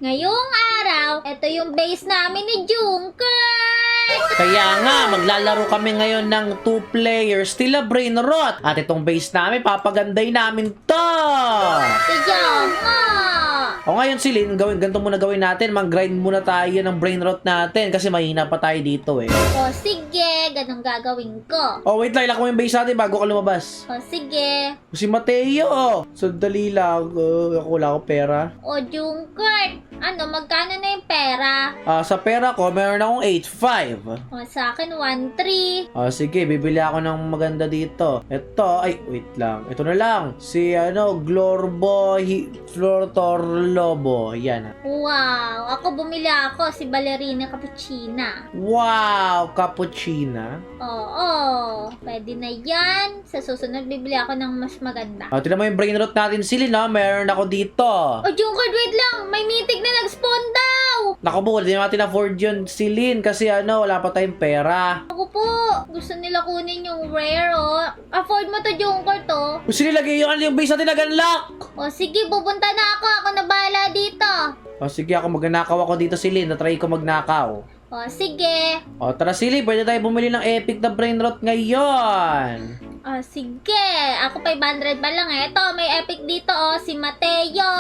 Ngayong araw, ito yung base namin ni Junker! Kaya nga, maglalaro kami ngayon ng 2 players, Still a Brain Rot. At itong base namin, papaganday namin to! Kaya nga! O ngayon, Silin, ganito muna gawin natin. Mag-grind muna tayo ng brain rot natin kasi mahina pa tayo dito eh. O sige, ganun gagawin ko. Oh, wait lang, ilak mo yung base natin bago ka lumabas. O sige. Si Mateo! Sandali lang, ako wala akong pera. O Junker, ano, magkano na yung pera? Sa pera ko, meron akong 8.5. O sa akin, 1.3. Sige, bibili ako ng maganda dito. Ito, ay, wait lang. Ito na lang. Si, Glorbo Flortor Lobo. Yan. Wow, ako bumili ako, si Ballerina Cappuccina. Wow, cappuccina. Oo, pwede na yan. Sa susunod, bibili ako ng mas maganda. Tignan mo yung brain rot natin, Silin, no? Meron ako dito. O Junker, wait lang, may meeting na nag-spawn daw. Naku po, hindi natin afford yun, Silin, kasi wala pa tayong pera. Ako po, gusto nila kunin yung rare, oh. Afford mo to, Junker, to. Gusto nilagay yung base natin nag-unlock. O sige, pupunta na ako. Ako na bahala dito. Sige, ako magnakaw ako dito, Silin. Na-try ko magnakaw. O sige. Tara, Silin, pwede tayo bumili ng epic na brain rot ngayon. O sige. Ako 500 ba lang eh. Ito, may epic dito, oh. Si Mateo.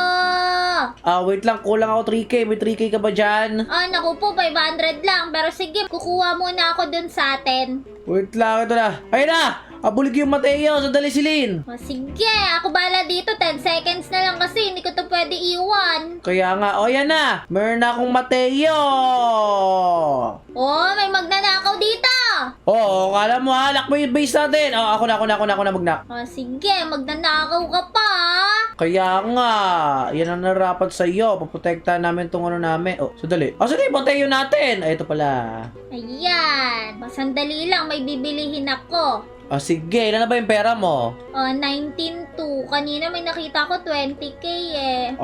Wait lang, kulang ako 3K. May 3K ka ba dyan? Naku po, 500 lang. Pero sige, kukuha muna ako dun sa atin. Wait lang, ito na. Ayun na! Abulig yung Mateo. Sandali, Silin. O sige, ako bahala dito. 10 seconds na lang kasi hindi ko to pwede iwan. Kaya nga, yan na. Meron na akong Mateo. Oh, may magnanakaw dito. Kala mo halak mo yung base natin. Ako na magnak. O sige, magnanakaw ka pa. Kaya nga, yan ang narapat sa iyo. Poprotektahan namin tong namin. Sandali. Sige, Mateo natin. Ito pala. Ayan. Sandali lang, may bibilihin ako. Sige, ilan na ba yung pera mo? 19.2. Kanina may nakita ko 20k eh.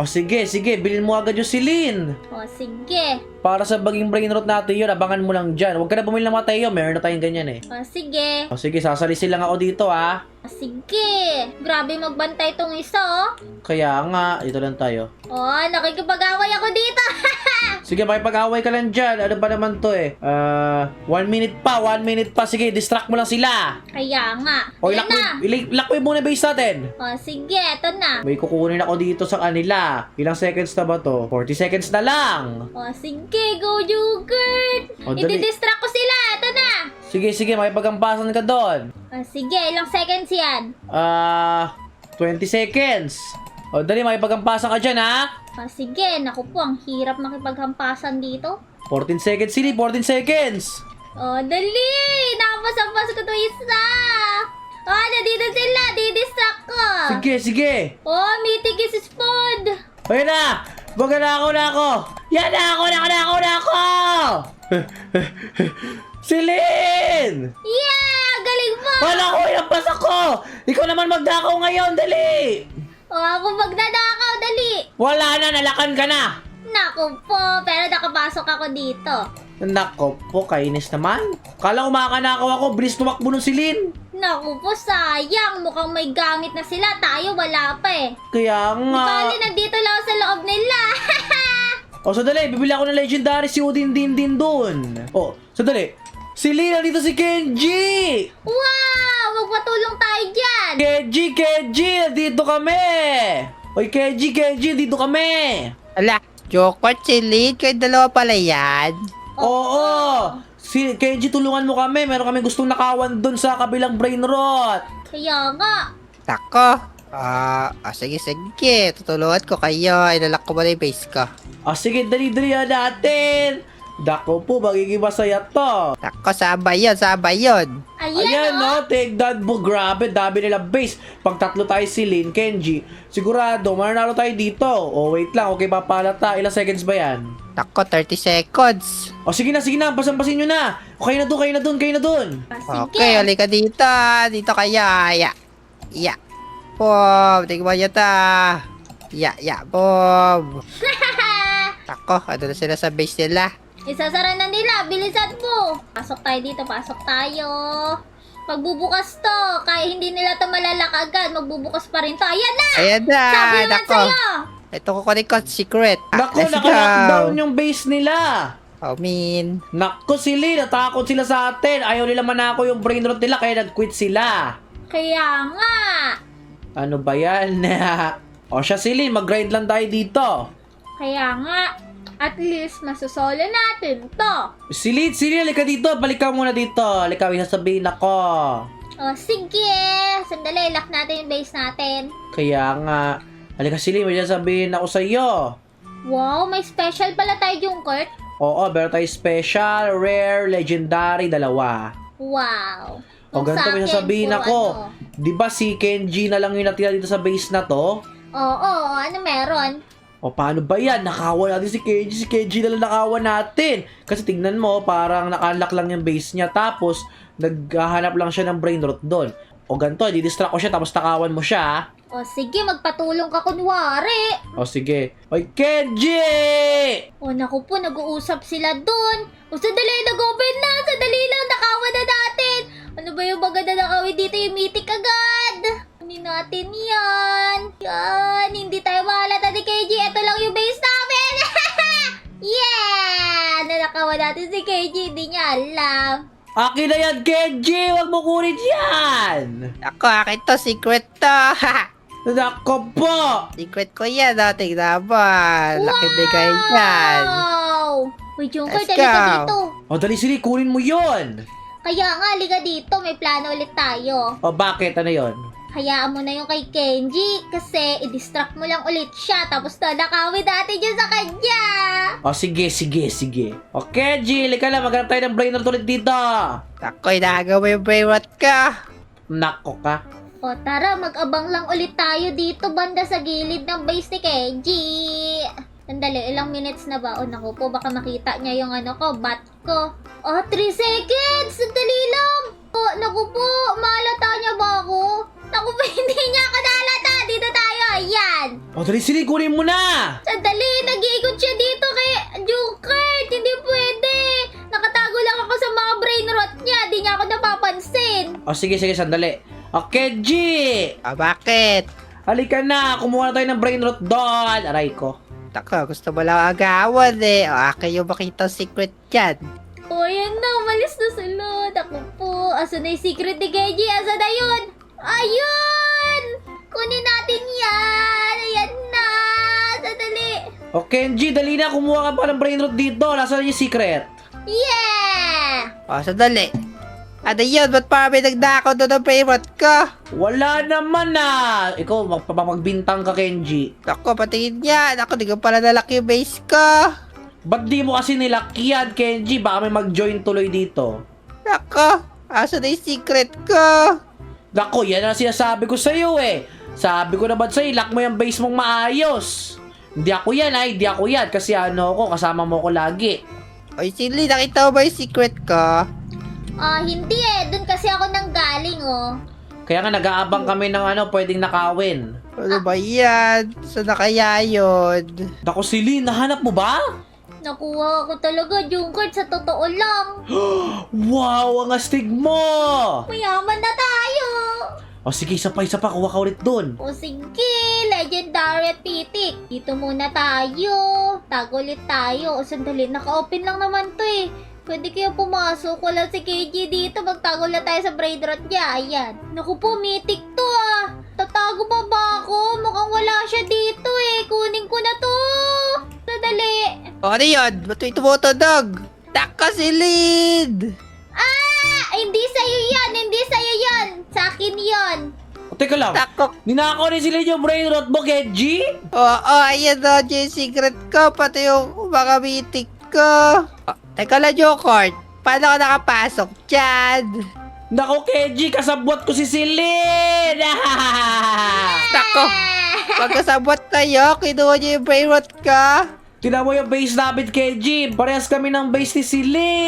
Sige, bilhin mo agad yung Silin. Sige. Para sa baging brain rot natin yun, abangan mo lang dyan. Huwag ka na bumili ng Mateo, meron na tayong ganyan eh. Sige. Sige, sasalisin lang ako dito Sige. Grabe magbantay tong isa, oh. Kaya nga, dito lang tayo. Nakikipag-away ako dito. Sige, makipag-away ka lang dyan. Ano ba naman to eh? 1 minute pa. Sige, distract mo lang sila. Kaya nga. Ilak mo yung muna base natin. Sige, eto na. May kukunin ako dito sa kanila. Ilang seconds na ba to? 40 seconds na lang. Sige, go Junker. Dali. I-distract ko sila. Eto na. Sige, makipagampasan ka doon. Sige, ilang seconds yan? 20 seconds. Dali, makipagampasan ka dyan, ha? Sige, naku po, ang hirap makipaghampasan dito. 14 seconds, Silly. 14 seconds. Dali! Nakapasang-pas ko to isa! Nandito sila! Di-distract ko! Sige. Meeting is spawned! Ayun na! Baga na ako! Yan na ako! Silin! Yeah! Galing mo! Wala ko, inampas ako! Ikaw naman magdakaw ngayon, dali! Ako magnanakaw, dali! Wala na, nalakan ka na! Naku po, pero nakapasok ako dito. Nako po, kainis naman. Kala ko makakanakaw ako, bilis tumakbo ng Silin. Naku po, sayang. Mukhang may gamit na sila. Tayo wala pa eh. Kaya nga. Bali, nandito lang ako sa loob nila. Sandali, bibili ako ng legendary si Udin din dun. Sandali. Silin, nandito si Kenji! Wow! Magpatulong tayo dyan! Kenji, nandito kami! Oy, Kenji, nandito kami! Ala, Jokot, Silid, kayo dalawa pala yan? Oo! Si Kenji, tulungan mo kami. Meron kami gustong nakawan dun sa kabilang brain rot. Kaya nga. Tako. Sige. Tutulungan ko kayo. Ilalak ko muna yung base ko. Sige, dali natin. Dako po, magiging masaya to. Tako, sabay yun. Ayan, oh. Take that po. Grabe, dami nila base. Pag tatlo tayo si Lin, Kenji, sigurado, mananalo tayo dito. Wait lang, okay, papalata. Ilang seconds ba yan? Tako, 30 seconds. Sige na, pasampasin nyo na. Kayo na dun. Sige. Okay, halika dito. Dito kayo. Ya. Bob, tingnan nyo ta. Ya, Bob. Tako, ano na sila sa base nila? Isasara na nila. Bilisan mo. Pasok tayo dito. Magbubukas to. Kaya hindi nila to malalak agad. Magbubukas pa rin to. Ayan na! Ayan na. Sabi naman Tako. sa'yo. Ito kukunin ko, secret. Naku, Let's naka-lockdown go. yung base nila. Oh, min. Naku, sili, natakot sila sa atin. Ayaw nila manako yung brain rot nila, kaya nag-quit sila. Kaya nga. Ano ba yan? O siya, sili, mag-grind lang tayo dito. Kaya nga. At least, masosolo natin to. Sili, halika dito. Balik ka muna dito. Halika, may sasabihin ako. O, sige. Sandali, lock natin yung base natin. Kaya nga. Halika, sili, may sasabihin ako sa iyo. Wow, may special pala tayo yung Kurt. Oo, meron tayo special, rare, legendary, dalawa. Wow. O, ganito may sasabihin puro ako. ano. Di ba si Kenji na lang yung natira dito sa base na to? Oo, ano meron? O, paano ba yan? Nakawan natin si Kenji. Si Kenji na lang nakawan natin. Kasi tingnan mo, parang naka-unlock lang yung base niya. Tapos, naghahanap lang siya ng brain rot doon. O, ganito, di-distract ko siya tapos nakawan mo siya. O sige, magpatulong ka kunwari. O, sige. Oy, Kenji! O naku po, nag-uusap sila dun. O sandali, nag-open na. Sandali lang, nakawan na natin. Ano ba yung maganda nakawin dito? Yung mythic agad. Kunin natin yan. Yan, hindi tayo mahalata ni KG. Ito lang yung base namin. Yeah! Nanakawan natin si KG, hindi niya alam. Akin na yan, Kenji! Huwag mo kunin yan! Ako, akin to, secret to. Nako po! Secret ko yan, tingnan mo. Laki bigay yan. Wow! Uy, Junker, Let's dali ka go. dito. O, dali sili, kunin mo yon. Kaya nga, liga dito. May plano ulit tayo. O, bakit? Ano yon? Hayaan mo na yung kay Kenji kasi i-distract mo lang ulit siya tapos nanakawin natin dyan sa kanya. O, sige. O, Kenji, halika lang. Maghanap tayo ng brain rot ulit dito. Ako, inagawa mo yung brainrot ka. Nako ka. O tara, mag-abang lang ulit tayo dito banda sa gilid ng base ni Kenji. Sandali, ilang minutes na ba? O naku po, baka makita niya yung ano ko, bat ko. O, 3 seconds! Sandali lang! O, naku po, malata niya ba ako? Naku po, hindi niya ako nalata. Dito tayo, ayan. O, dali sili, kunin mo na. Sandali, nag-iikot siya dito kay Jukert. Hindi pwede. Nakatago lang ako sa mga brain rot niya. Di niya ako napapansin. O, sige, sandali. O, Kenji! Ah, bakit? Halika na, kumuha na tayo ng brain rot doon. Aray ko. Ako, gusto mo lang agawan eh. O, akin yung makita secret dyan. O, ayan na. Umalis na sila. Naku po. Asa na yung secret ni Kenji? Asa na yun? Ayun! Kunin natin yan. Ayan na. Sandali. O, Kenji, dali na, kumuha ka pa ng brain rot dito. Nasaan yung secret? Yeah! O, sandali. Ano yun? Ba't parang nagnakaw doon ng brainrot ko? Wala naman na. Ikaw, magpapagbintang ka, Kenji. Ako, patingin niya. Ako, di ko pala nalaki yung base ko. Ba't di mo kasi nilakyan, Kenji? Baka may mag-join tuloy dito. Ako, asa na yung secret ko? Nako, yan ang sinasabi ko sa'yo eh. Sabi ko na ba't sa'yo, lock mo yung base mong maayos. Hindi ako yan ay, hindi ako yan. Kasi ano ako, kasama mo ko lagi. Oy, Silly, nakita mo ba yung secret ko? Hindi eh. Doon kasi ako nang galing, oh. Kaya nga nag-aabang kami ng ano, pwedeng nakawin. Ano ba yan? Saan na kaya yun? Nako, Silly, nahanap mo ba? Nakuha ko talaga, Jungkert, sa totoo lang. Wow, ang astig mo! Mayaman na tayo. O sige, isa pa, kuha ka ulit dun. O sige, legendary at pitik. Dito muna tayo. Tago ulit tayo. O sandali, naka-open lang naman to eh. Pwede kayo pumasok. Wala si KG dito. Magtago lang tayo sa braid rot niya. Ayan. Naku po, mythic to ah. Tatago pa ba ako? Mukhang wala siya dito eh. Kunin ko na to. Sandali. O, ano yun? Ba't may tumutunog? Tako, Silid! Hindi sa'yo yan. Hindi sa'yo yan. Sa akin yon. O teka lang, Tako. ninakaw ni Silly yung brain rot mo, Kenji? Oo, ayan na yung secret ko. Pati yung mga meeting ko. Oh, teka lang, Jokert. Paano ka nakapasok dyan? Nako, Kenji, kasabwat ko si Silly! Tako. Pagkasabot kayo, kinuha niyo yung brainrot ka. Tignan mo yung base namin, Kenji. Parehas kami ng base ni Silly.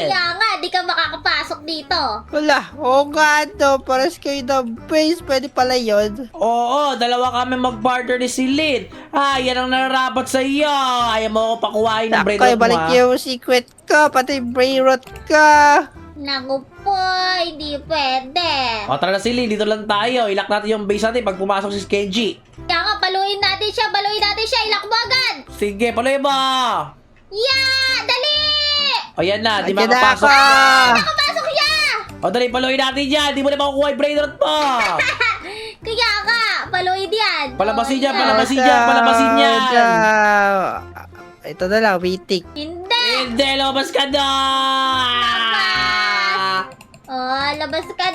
Kaya nga, di ka makakapasok dito. Wala, oo nga no. Paras kayo ng base, pwede pala yun. Oo, dalawa kami mag-partner ni Silly. Yan ang nararapat sa iyo. Ayaw mo ako pakuhain ng brain Tako, rot mo, ibalik ha? niyo yung secret ko, pati yung brainrot ka. Naku po, hindi pwede. O tara na, Silly, dito lang tayo. Ilak natin yung base natin pag pumasok si Kenji. Kaya nga, paluin Paluin natin siya, ilak mo agad! Sige, paluin mo! Yeah! Dali! O yan na, di Andiyan na makapasok. ako! Nakapasok siya! O dali, paluin natin yan. Di mo na makukuha yung brain rot mo. Kaya ka, paluin yan. Palabasin niya, yan. palabasin niya, palabasin niyan. Ito na lang, waiting. Hindi! Hindi, lumabas ka na! Oh, labas ka